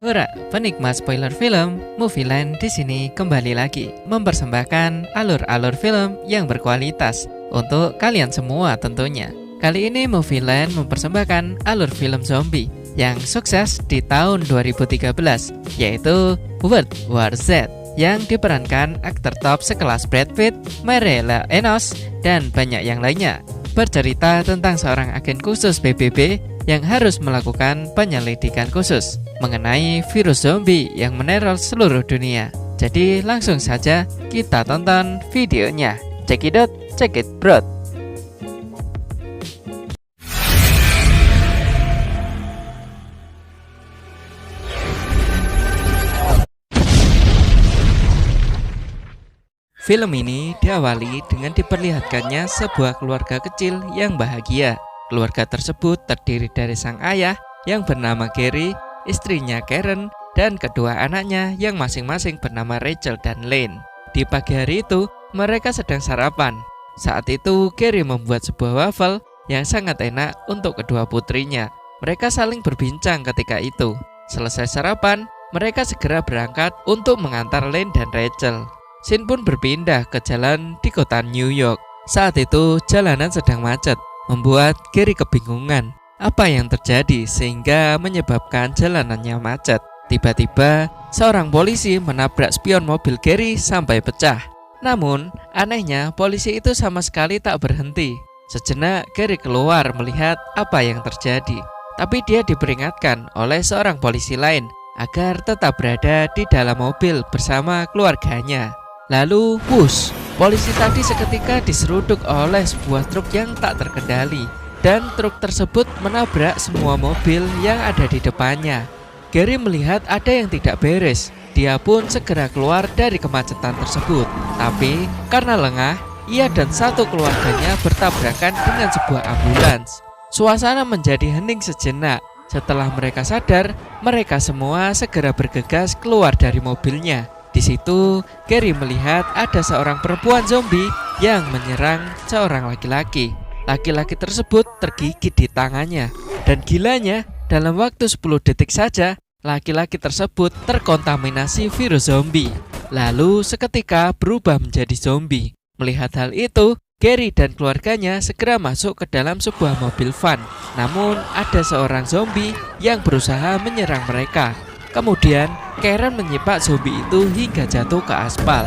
Ora, penikmat spoiler film, Movieland di sini kembali lagi mempersembahkan alur-alur film yang berkualitas untuk kalian semua tentunya. Kali ini Movieland mempersembahkan alur film zombie yang sukses di tahun 2013, yaitu World War Z, yang diperankan aktor top sekelas Brad Pitt, Mariela Enos, dan banyak yang lainnya. Bercerita tentang seorang agen khusus PBB yang harus melakukan penyelidikan khusus mengenai virus zombie yang meneror seluruh dunia. Jadi langsung saja kita tonton videonya. Check it out, check it bro. Film ini diawali dengan diperlihatkannya sebuah keluarga kecil yang bahagia. Keluarga tersebut terdiri dari sang ayah yang bernama Gary, istrinya Karen, dan kedua anaknya yang masing-masing bernama Rachel dan Lane. Di pagi hari itu, mereka sedang sarapan. Saat itu, Gary membuat sebuah waffle yang sangat enak untuk kedua putrinya. Mereka saling berbincang ketika itu. Selesai sarapan, mereka segera berangkat untuk mengantar Lane dan Rachel. Scene pun berpindah ke jalan di kota New York. Saat itu, jalanan sedang macet, membuat Gary kebingungan apa yang terjadi sehingga menyebabkan jalanannya macet. Tiba-tiba, seorang polisi menabrak spion mobil Gary sampai pecah. Namun, anehnya polisi itu sama sekali tak berhenti. Sejenak, Gary keluar melihat apa yang terjadi. Tapi dia diperingatkan oleh seorang polisi lain agar tetap berada di dalam mobil bersama keluarganya. Lalu, wush, polisi tadi seketika diseruduk oleh sebuah truk yang tak terkendali, dan truk tersebut menabrak semua mobil yang ada di depannya. Gary melihat ada yang tidak beres. Dia pun segera keluar dari kemacetan tersebut. Tapi karena lengah, ia dan satu keluarganya bertabrakan dengan sebuah ambulans. Suasana menjadi hening sejenak. Setelah mereka sadar, mereka semua segera bergegas keluar dari mobilnya. Di situ, Gary melihat ada seorang perempuan zombie yang menyerang seorang laki-laki. Laki-laki tersebut tergigit di tangannya. Dan gilanya, dalam waktu 10 detik saja, laki-laki tersebut terkontaminasi virus zombie. Lalu seketika berubah menjadi zombie. Melihat hal itu, Gary dan keluarganya segera masuk ke dalam sebuah mobil van. Namun, ada seorang zombie yang berusaha menyerang mereka. Kemudian, Karen menyipak zombie itu hingga jatuh ke aspal.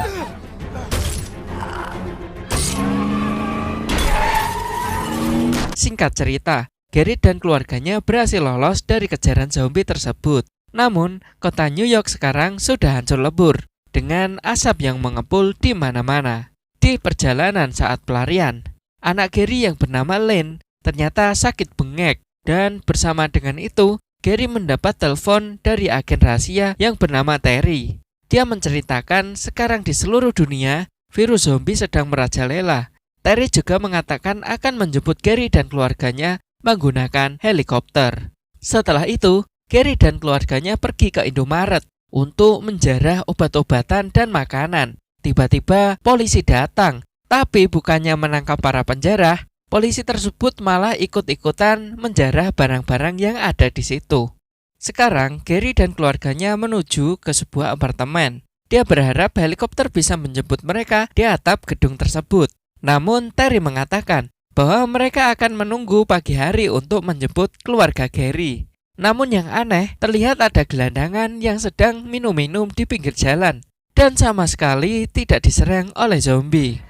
Singkat cerita, Gary dan keluarganya berhasil lolos dari kejaran zombie tersebut. Namun, kota New York sekarang sudah hancur lebur dengan asap yang mengepul di mana-mana. Di perjalanan saat pelarian, anak Gary yang bernama Lane ternyata sakit bengek, dan bersama dengan itu, Gary mendapat telepon dari agen rahasia yang bernama Terry. Dia menceritakan sekarang di seluruh dunia, virus zombie sedang merajalela. Terry juga mengatakan akan menjemput Gary dan keluarganya menggunakan helikopter. Setelah itu, Gary dan keluarganya pergi ke Indomaret untuk menjarah obat-obatan dan makanan. Tiba-tiba polisi datang, tapi bukannya menangkap para penjarah, polisi tersebut malah ikut-ikutan menjarah barang-barang yang ada di situ. Sekarang, Gary dan keluarganya menuju ke sebuah apartemen. Dia berharap helikopter bisa menjemput mereka di atap gedung tersebut. Namun, Terry mengatakan bahwa mereka akan menunggu pagi hari untuk menjemput keluarga Gary. Namun yang aneh, terlihat ada gelandangan yang sedang minum-minum di pinggir jalan dan sama sekali tidak diserang oleh zombie.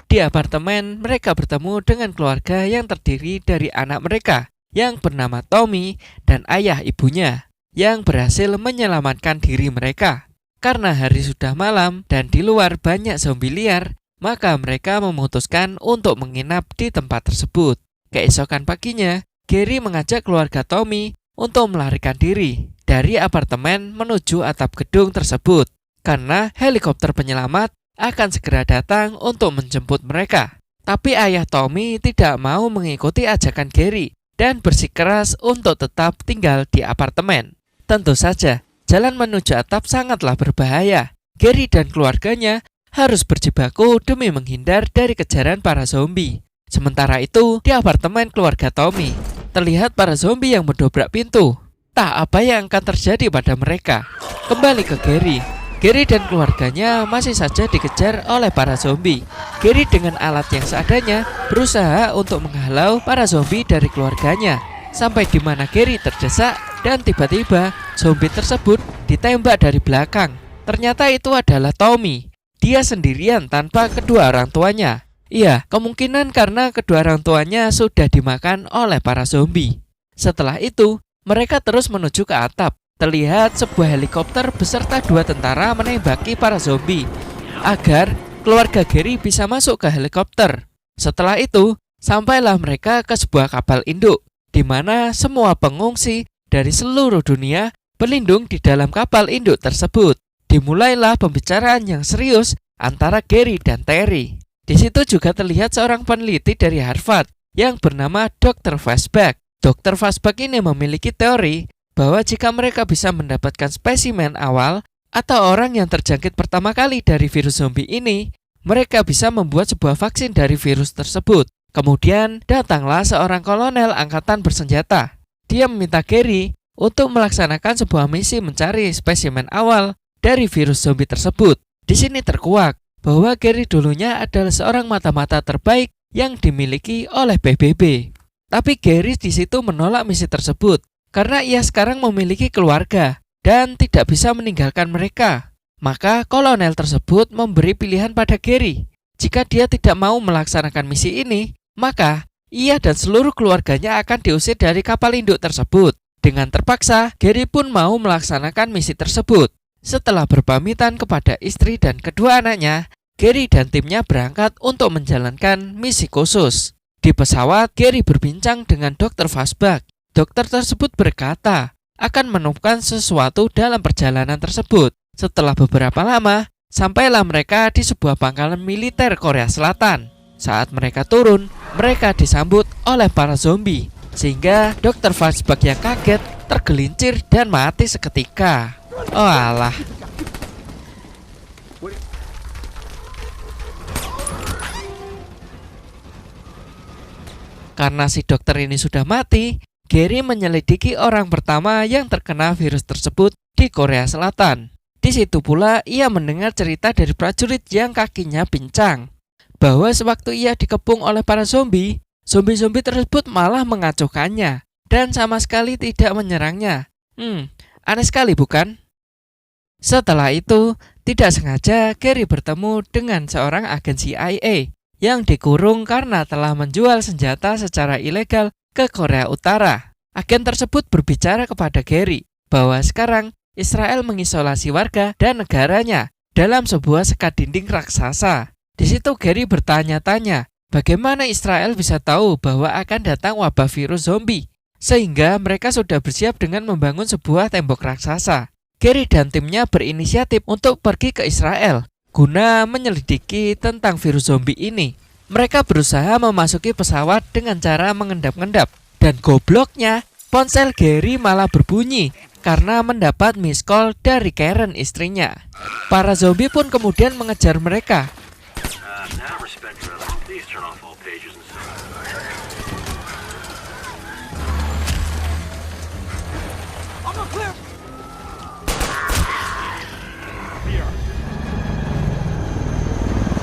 Di apartemen, mereka bertemu dengan keluarga yang terdiri dari anak mereka yang bernama Tommy dan ayah ibunya yang berhasil menyelamatkan diri mereka. Karena hari sudah malam dan di luar banyak zombie liar, maka mereka memutuskan untuk menginap di tempat tersebut. Keesokan paginya, Gary mengajak keluarga Tommy untuk melarikan diri dari apartemen menuju atap gedung tersebut karena helikopter penyelamat akan segera datang untuk menjemput mereka. Tapi ayah Tommy tidak mau mengikuti ajakan Gary dan bersikeras untuk tetap tinggal di apartemen. Tentu saja, jalan menuju atap sangatlah berbahaya Gary dan keluarganya harus berjibaku demi menghindar dari kejaran para zombie. Sementara itu, di apartemen keluarga Tommy, terlihat para zombie yang mendobrak pintu. Tak apa yang akan terjadi pada mereka. Kembali ke Gary. Gary dan keluarganya masih saja dikejar oleh para zombie. Gary dengan alat yang seadanya berusaha untuk menghalau para zombie dari keluarganya. Sampai di mana Gary terdesak dan tiba-tiba zombie tersebut ditembak dari belakang. Ternyata itu adalah Tommy. Dia sendirian tanpa kedua orang tuanya. Iya, kemungkinan karena kedua orang tuanya sudah dimakan oleh para zombie. Setelah itu, mereka terus menuju ke atap. Terlihat sebuah helikopter beserta 2 tentara menembaki para zombie agar keluarga Gary bisa masuk ke helikopter. Setelah itu, sampailah mereka ke sebuah kapal induk, di mana semua pengungsi dari seluruh dunia berlindung di dalam kapal induk tersebut. Dimulailah pembicaraan yang serius antara Gary dan Terry. Di situ juga terlihat seorang peneliti dari Harvard yang bernama Dr. Fashback. Dr. Fashback ini memiliki teori bahwa jika mereka bisa mendapatkan spesimen awal atau orang yang terjangkit pertama kali dari virus zombie ini, mereka bisa membuat sebuah vaksin dari virus tersebut. Kemudian datanglah seorang kolonel angkatan bersenjata. Dia meminta Gary untuk melaksanakan sebuah misi mencari spesimen awal dari virus zombie tersebut. Di sini terkuak bahwa Gary dulunya adalah seorang mata-mata terbaik yang dimiliki oleh PBB. Tapi Gary di situ menolak misi tersebut karena ia sekarang memiliki keluarga dan tidak bisa meninggalkan mereka. Maka kolonel tersebut memberi pilihan pada Gary. Jika dia tidak mau melaksanakan misi ini, maka ia dan seluruh keluarganya akan diusir dari kapal induk tersebut. Dengan terpaksa, Gary pun mau melaksanakan misi tersebut. Setelah berpamitan kepada istri dan kedua anaknya, Gary dan timnya berangkat untuk menjalankan misi khusus. Di pesawat, Gary berbincang dengan Dr. Fashback. Dokter tersebut berkata akan menemukan sesuatu dalam perjalanan tersebut. Setelah beberapa lama, sampailah mereka di sebuah pangkalan militer Korea Selatan. Saat mereka turun, mereka disambut oleh para zombie, sehingga Dr. Fashback yang kaget tergelincir dan mati seketika. Oh alah. Karena si dokter ini sudah mati, Gary menyelidiki orang pertama yang terkena virus tersebut di Korea Selatan. Di situ pula ia mendengar cerita dari prajurit yang kakinya pincang, bahwa sewaktu ia dikepung oleh para zombie tersebut malah mengacuhkannya dan sama sekali tidak menyerangnya. Aneh sekali bukan? Setelah itu, tidak sengaja Gary bertemu dengan seorang agen CIA yang dikurung karena telah menjual senjata secara ilegal ke Korea Utara. Agen tersebut berbicara kepada Gary bahwa sekarang Israel mengisolasi warga dan negaranya dalam sebuah sekat dinding raksasa. Di situ Gary bertanya-tanya, bagaimana Israel bisa tahu bahwa akan datang wabah virus zombie, sehingga mereka sudah bersiap dengan membangun sebuah tembok raksasa. Gary dan timnya berinisiatif untuk pergi ke Israel guna menyelidiki tentang virus zombie ini. Mereka berusaha memasuki pesawat dengan cara mengendap-endap, dan gobloknya ponsel Gary malah berbunyi karena mendapat miss call dari Karen, istrinya. Para zombie pun kemudian mengejar mereka.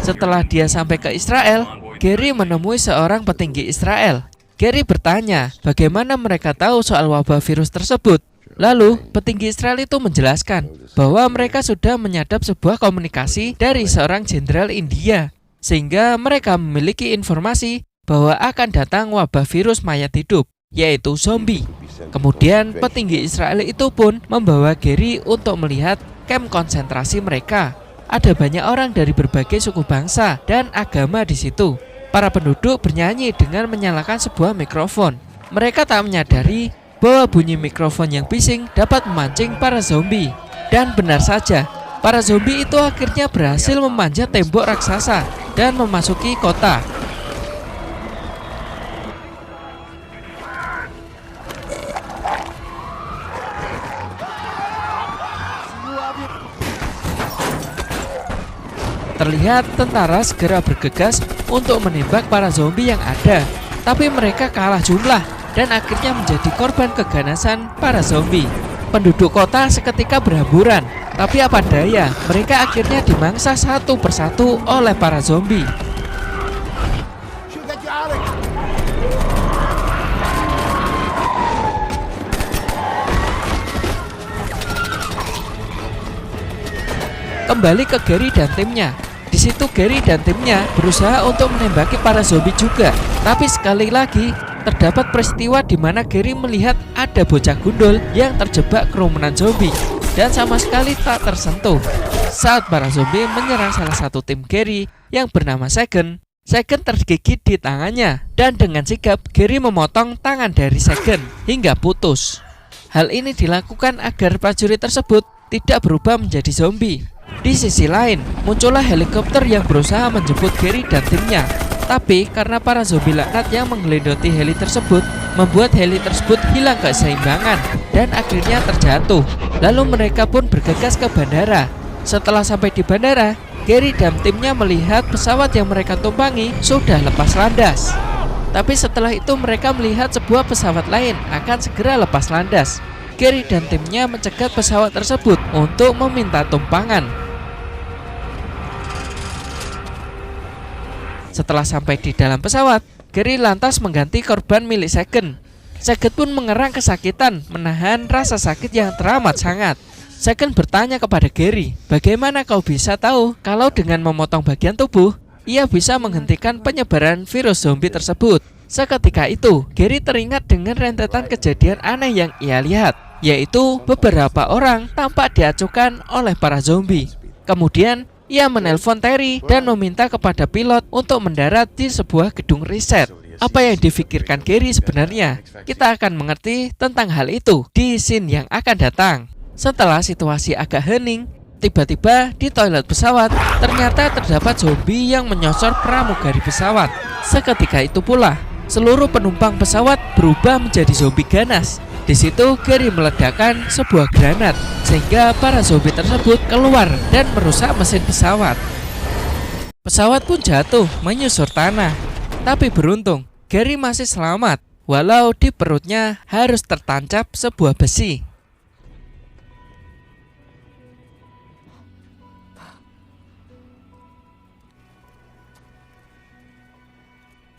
Setelah dia sampai ke Israel, Gary menemui seorang petinggi Israel. Gary bertanya bagaimana mereka tahu soal wabah virus tersebut. Lalu, petinggi Israel itu menjelaskan bahwa mereka sudah menyadap sebuah komunikasi dari seorang jenderal India, sehingga mereka memiliki informasi bahwa akan datang wabah virus mayat hidup, yaitu zombie. Kemudian, petinggi Israel itu pun membawa Gary untuk melihat kamp konsentrasi mereka. Ada banyak orang dari berbagai suku bangsa dan agama di situ. Para penduduk bernyanyi dengan menyalakan sebuah mikrofon. Mereka tak menyadari bahwa bunyi mikrofon yang bising dapat memancing para zombie. Dan benar saja, para zombie itu akhirnya berhasil memanjat tembok raksasa dan memasuki kota. Terlihat tentara segera bergegas untuk menembak para zombie yang ada, tapi mereka kalah jumlah dan akhirnya menjadi korban keganasan para zombie. Penduduk kota seketika berhamburan, tapi apa daya, mereka akhirnya dimangsa satu persatu oleh para zombie. Kembali ke Gary dan timnya. Di situ Gary dan timnya berusaha untuk menembaki para zombie juga. Tapi sekali lagi terdapat peristiwa di mana Gary melihat ada bocah gundul yang terjebak kerumunan zombie dan sama sekali tak tersentuh. Saat para zombie menyerang salah satu tim Gary yang bernama Sagan tergigit di tangannya dan dengan sigap Gary memotong tangan dari Sagan hingga putus. Hal ini dilakukan agar prajurit tersebut tidak berubah menjadi zombie. Di sisi lain, muncullah helikopter yang berusaha menjemput Gary dan timnya. Tapi karena para zombie laknat yang menggelindoti heli tersebut membuat heli tersebut hilang keseimbangan dan akhirnya terjatuh. Lalu mereka pun bergegas ke bandara. Setelah sampai di bandara, Gary dan timnya melihat pesawat yang mereka tumpangi sudah lepas landas. Tapi setelah itu mereka melihat sebuah pesawat lain akan segera lepas landas. Gary dan timnya mencegat pesawat tersebut untuk meminta tumpangan. Setelah sampai di dalam pesawat, Gary lantas mengganti korban milik Sagan. Sagan pun mengerang kesakitan, menahan rasa sakit yang teramat sangat. Sagan bertanya kepada Gary, bagaimana kau bisa tahu kalau dengan memotong bagian tubuh, ia bisa menghentikan penyebaran virus zombie tersebut? Seketika itu, Gary teringat dengan rentetan kejadian aneh yang ia lihat, yaitu beberapa orang tampak diacuhkan oleh para zombie. Kemudian, ia menelpon Terry dan meminta kepada pilot untuk mendarat di sebuah gedung riset. Apa yang difikirkan Gary sebenarnya? Kita akan mengerti tentang hal itu di scene yang akan datang. Setelah situasi agak hening, tiba-tiba di toilet pesawat ternyata terdapat zombie yang menyosor pramugari pesawat. Seketika itu pula, seluruh penumpang pesawat berubah menjadi zombie ganas. Di situ Gary meledakkan sebuah granat sehingga para zombie tersebut keluar dan merusak mesin pesawat. Pesawat pun jatuh menyusur tanah. Tapi beruntung, Gary masih selamat walau di perutnya harus tertancap sebuah besi.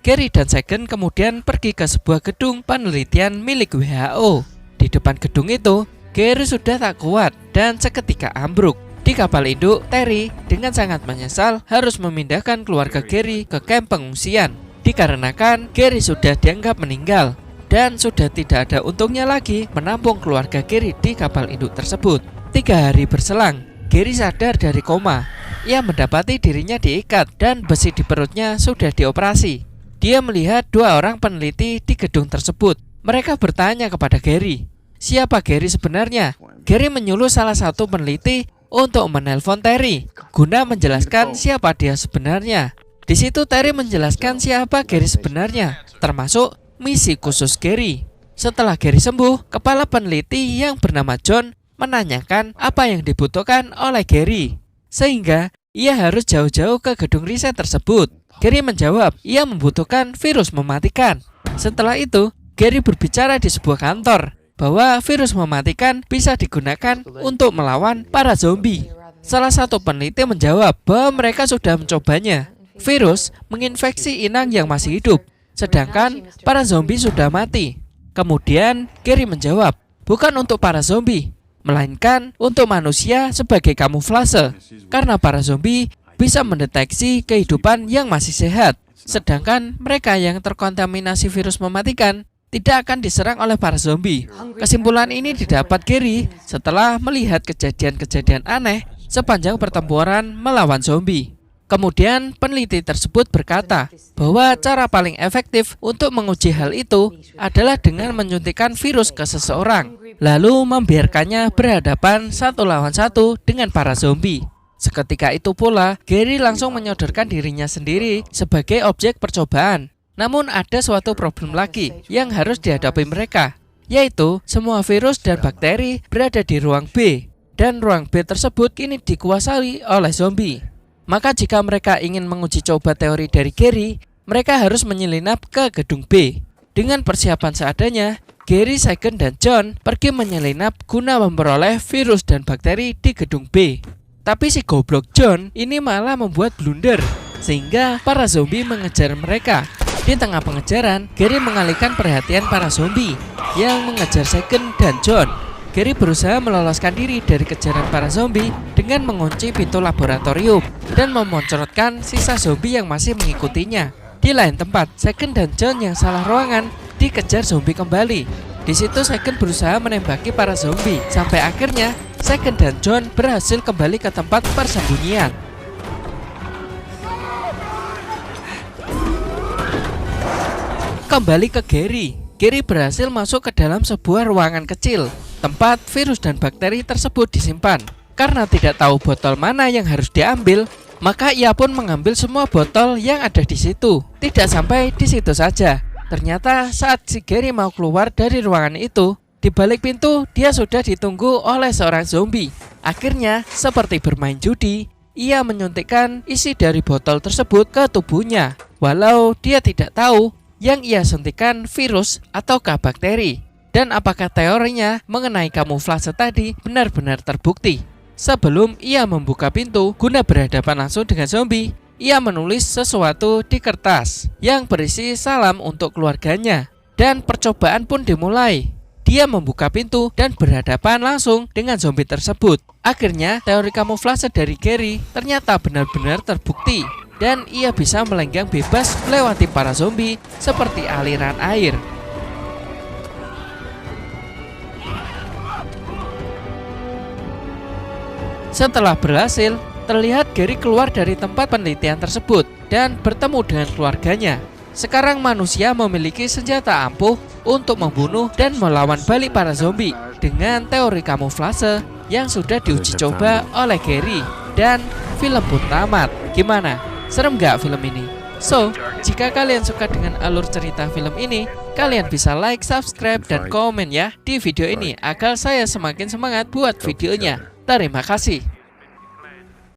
Gary dan Sagan kemudian pergi ke sebuah gedung penelitian milik WHO. Di depan gedung itu, Gary sudah tak kuat dan seketika ambruk. Di kapal induk, Terry dengan sangat menyesal harus memindahkan keluarga Gary ke kamp pengungsian. Dikarenakan Gary sudah dianggap meninggal dan sudah tidak ada untungnya lagi menampung keluarga Gary di kapal induk tersebut. 3 hari berselang, Gary sadar dari koma. Ia mendapati dirinya diikat dan besi di perutnya sudah dioperasi. Dia melihat 2 orang peneliti di gedung tersebut. Mereka bertanya kepada Gary, siapa Gary sebenarnya? Gary menyuruh salah satu peneliti untuk menelpon Terry guna menjelaskan siapa dia sebenarnya. Di situ Terry menjelaskan siapa Gary sebenarnya, termasuk misi khusus Gary. Setelah Gary sembuh, kepala peneliti yang bernama John menanyakan apa yang dibutuhkan oleh Gary, sehingga ia harus jauh-jauh ke gedung riset tersebut. Gary menjawab, ia membutuhkan virus mematikan. Setelah itu, Gary berbicara di sebuah kantor bahwa virus mematikan bisa digunakan untuk melawan para zombie. Salah satu peneliti menjawab bahwa mereka sudah mencobanya. Virus menginfeksi inang yang masih hidup, sedangkan para zombie sudah mati. Kemudian Gary menjawab, bukan untuk para zombie, melainkan untuk manusia sebagai kamuflase, karena para zombie bisa mendeteksi kehidupan yang masih sehat, sedangkan mereka yang terkontaminasi virus mematikan tidak akan diserang oleh para zombie. Kesimpulan ini didapat Gary setelah melihat kejadian-kejadian aneh sepanjang pertempuran melawan zombie. Kemudian peneliti tersebut berkata bahwa cara paling efektif untuk menguji hal itu adalah dengan menyuntikkan virus ke seseorang, lalu membiarkannya berhadapan 1 lawan 1 dengan para zombie. Seketika itu pula, Gary langsung menyodorkan dirinya sendiri sebagai objek percobaan. Namun ada suatu problem lagi yang harus dihadapi mereka, yaitu semua virus dan bakteri berada di ruang B, dan ruang B tersebut kini dikuasai oleh zombie. Maka jika mereka ingin menguji coba teori dari Gary, mereka harus menyelinap ke gedung B. Dengan persiapan seadanya, Gary, Saiken, dan John pergi menyelinap guna memperoleh virus dan bakteri di gedung B. Tapi si goblok John ini malah membuat blunder, sehingga para zombie mengejar mereka. Di tengah pengejaran, Gary mengalihkan perhatian para zombie yang mengejar Saiken dan John. Gary berusaha meloloskan diri dari kejaran para zombie dengan mengunci pintu laboratorium dan memoncrotkan sisa zombie yang masih mengikutinya. Di lain tempat, Saiken dan John yang salah ruangan dikejar zombie kembali. Di situ Saiken berusaha menembaki para zombie sampai akhirnya Saiken dan John berhasil kembali ke tempat persembunyian. Kembali ke Gary. Gary berhasil masuk ke dalam sebuah ruangan kecil tempat virus dan bakteri tersebut disimpan. Karena tidak tahu botol mana yang harus diambil, maka ia pun mengambil semua botol yang ada di situ. Tidak sampai di situ saja. Ternyata saat si Gary mau keluar dari ruangan itu, di balik pintu dia sudah ditunggu oleh seorang zombie. Akhirnya, seperti bermain judi, ia menyuntikkan isi dari botol tersebut ke tubuhnya. Walau dia tidak tahu yang ia suntikan virus ataukah bakteri. Dan apakah teorinya mengenai kamuflase tadi benar-benar terbukti? Sebelum ia membuka pintu guna berhadapan langsung dengan zombie, ia menulis sesuatu di kertas yang berisi salam untuk keluarganya. Dan percobaan pun dimulai. Dia membuka pintu dan berhadapan langsung dengan zombie tersebut. Akhirnya teori kamuflase dari Gary ternyata benar-benar terbukti. Dan ia bisa melenggang bebas melewati para zombie seperti aliran air. Setelah berhasil, terlihat Gary keluar dari tempat penelitian tersebut dan bertemu dengan keluarganya. Sekarang manusia memiliki senjata ampuh untuk membunuh dan melawan balik para zombie dengan teori kamuflase yang sudah diuji coba oleh Gary. Dan film pun tamat. Gimana? Serem gak film ini? So, jika kalian suka dengan alur cerita film ini, kalian bisa like, subscribe, dan komen ya di video ini agar saya semakin semangat buat videonya. Terima kasih.